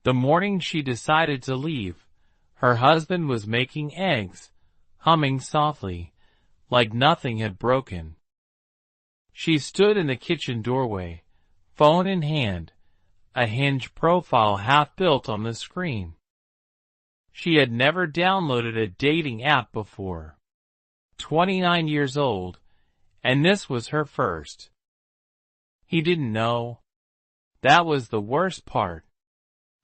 The morning she decided to leave, her husband was making eggs, humming softly, like nothing had broken. She stood in the kitchen doorway, phone in hand, a Hinge profile half built on the screen. She had never downloaded a dating app before. 29 years old, and this was her first. He didn't know. That was the worst part.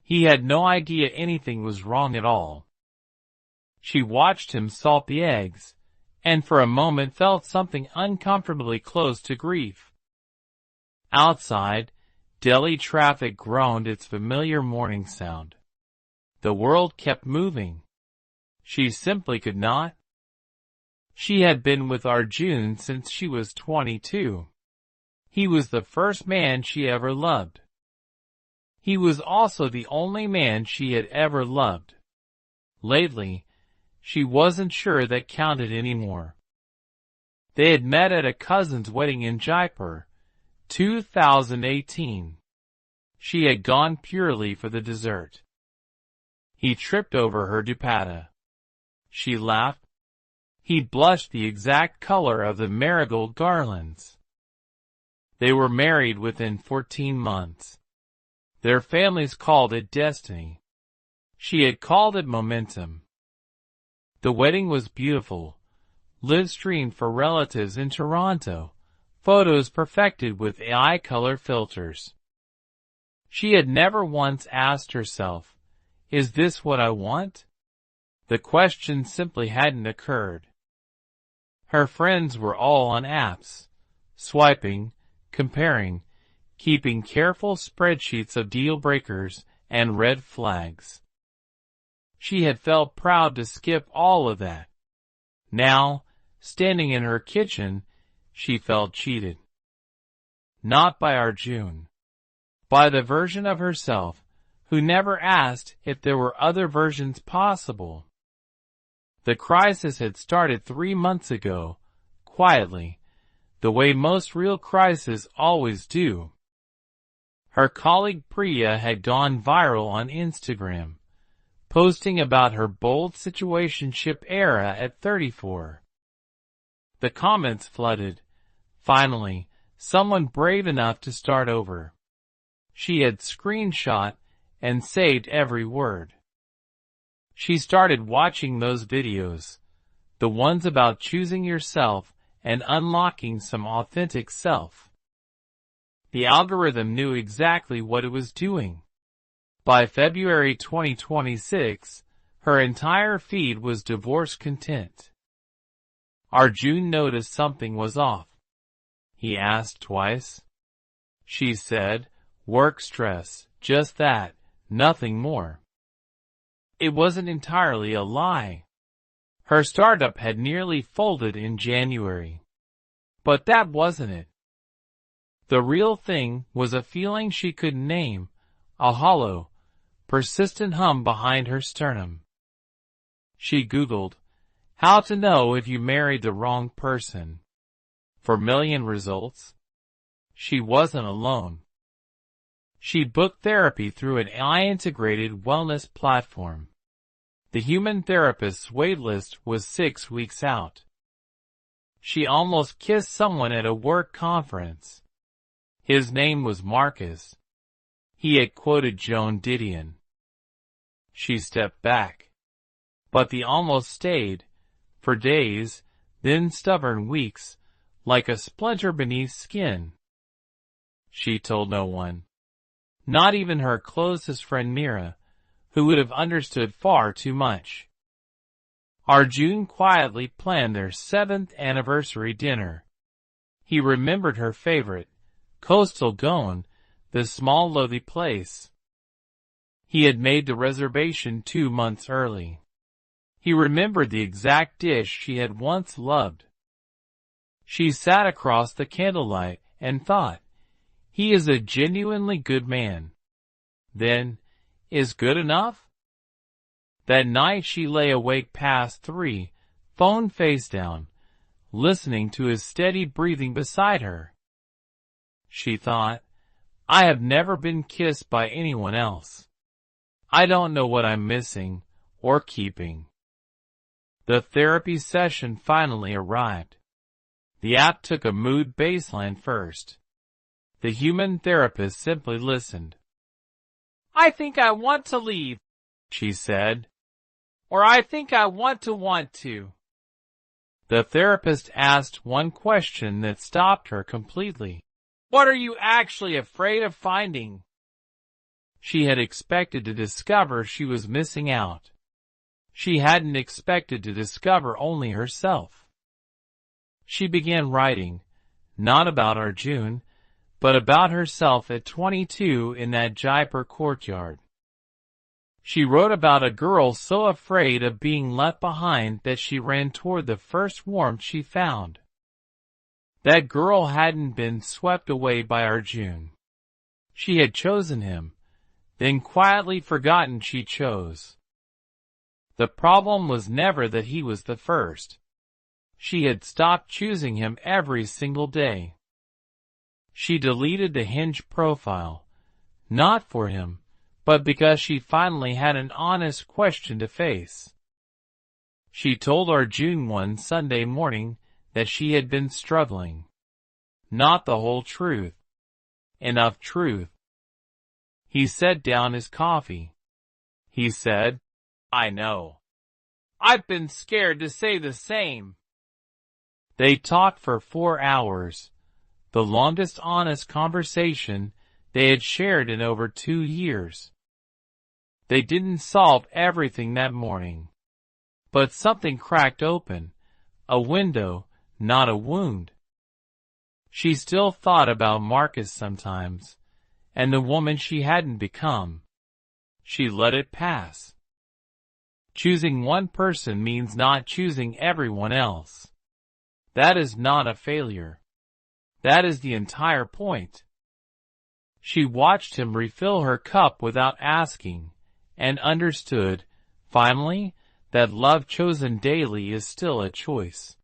He had no idea anything was wrong at all. She watched him salt the eggs, and for a moment felt something uncomfortably close to grief. Outside, Delhi traffic groaned its familiar morning sound. The world kept moving. She simply could not. She had been with Arjun since she was 22. He was the first man she ever loved. He was also the only man she had ever loved. Lately, she wasn't sure that counted anymore. They had met at a cousin's wedding in Jaipur, 2018. She had gone purely for the dessert. He tripped over her dupatta. She laughed. He blushed the exact color of the marigold garlands. They were married within 14 months. Their families called it destiny. She had called it momentum. The wedding was beautiful, live-streamed for relatives in Toronto, photos perfected with AI color filters. She had never once asked herself, "Is this what I want?" The question simply hadn't occurred. Her friends were all on apps, swiping, comparing, keeping careful spreadsheets of deal breakers and red flags. She had felt proud to skip all of that. Now, standing in her kitchen, she felt cheated. Not by Arjun. By the version of herself who never asked if there were other versions possible. The crisis had started 3 months ago, quietly, the way most real crises always do. Her colleague Priya had gone viral on Instagram, posting about her bold situationship era at 34. The comments flooded. Finally, someone brave enough to start over. She had screenshot and saved every word. She started watching those videos, the ones about choosing yourself and unlocking some authentic self. The algorithm knew exactly what it was doing. By February 2026, her entire feed was divorce content. Arjun noticed something was off. He asked twice. She said, "Work stress, just that, nothing more." It wasn't entirely a lie. Her startup had nearly folded in January. But that wasn't it. The real thing was a feeling she couldn't name, a hollow, persistent hum behind her sternum. She Googled, "How to know if you married the wrong person." For million results. She wasn't alone. She booked therapy through an AI-integrated wellness platform. The human therapist's waitlist was 6 weeks out. She almost kissed someone at a work conference. His name was Marcus. He had quoted Joan Didion. She stepped back. But the almost stayed, for days, then stubborn weeks, like a splinter beneath skin. She told no one. Not even her closest friend Mira, who would have understood far too much. Arjun quietly planned their 7th anniversary dinner. He remembered her favorite, Coastal Goan, the small lowly place. He had made the reservation 2 months early. He remembered the exact dish she had once loved. She sat across the candlelight and thought, "He is a genuinely good man." Then, is good enough? That night she lay awake past 3, phone face down, listening to his steady breathing beside her. She thought, "I have never been kissed by anyone else." I don't know what I'm missing or keeping. The therapy session finally arrived. The app took a mood baseline first. The human therapist simply listened. I think I want to leave, she said. Or I think I want to. The therapist asked one question that stopped her completely. What are you actually afraid of finding? She had expected to discover she was missing out. She hadn't expected to discover only herself. She began writing, not about Arjun, but about herself at 22 in that Jaipur courtyard. She wrote about a girl so afraid of being left behind that she ran toward the first warmth she found. That girl hadn't been swept away by Arjun. She had chosen him, then quietly forgotten she chose. The problem was never that he was the first. She had stopped choosing him every single day. She deleted the Hinge profile, not for him, but because she finally had an honest question to face. She told Arjun one Sunday morning that she had been struggling. Not the whole truth. Enough truth. He set down his coffee. He said, I know. I've been scared to say the same. They talked for 4 hours, the longest honest conversation they had shared in over 2 years. They didn't solve everything that morning. But something cracked open, a window, not a wound. She still thought about Marcus sometimes, and the woman she hadn't become. She let it pass. Choosing one person means not choosing everyone else. That is not a failure. That is the entire point. She watched him refill her cup without asking, and understood, finally, that love chosen daily is still a choice.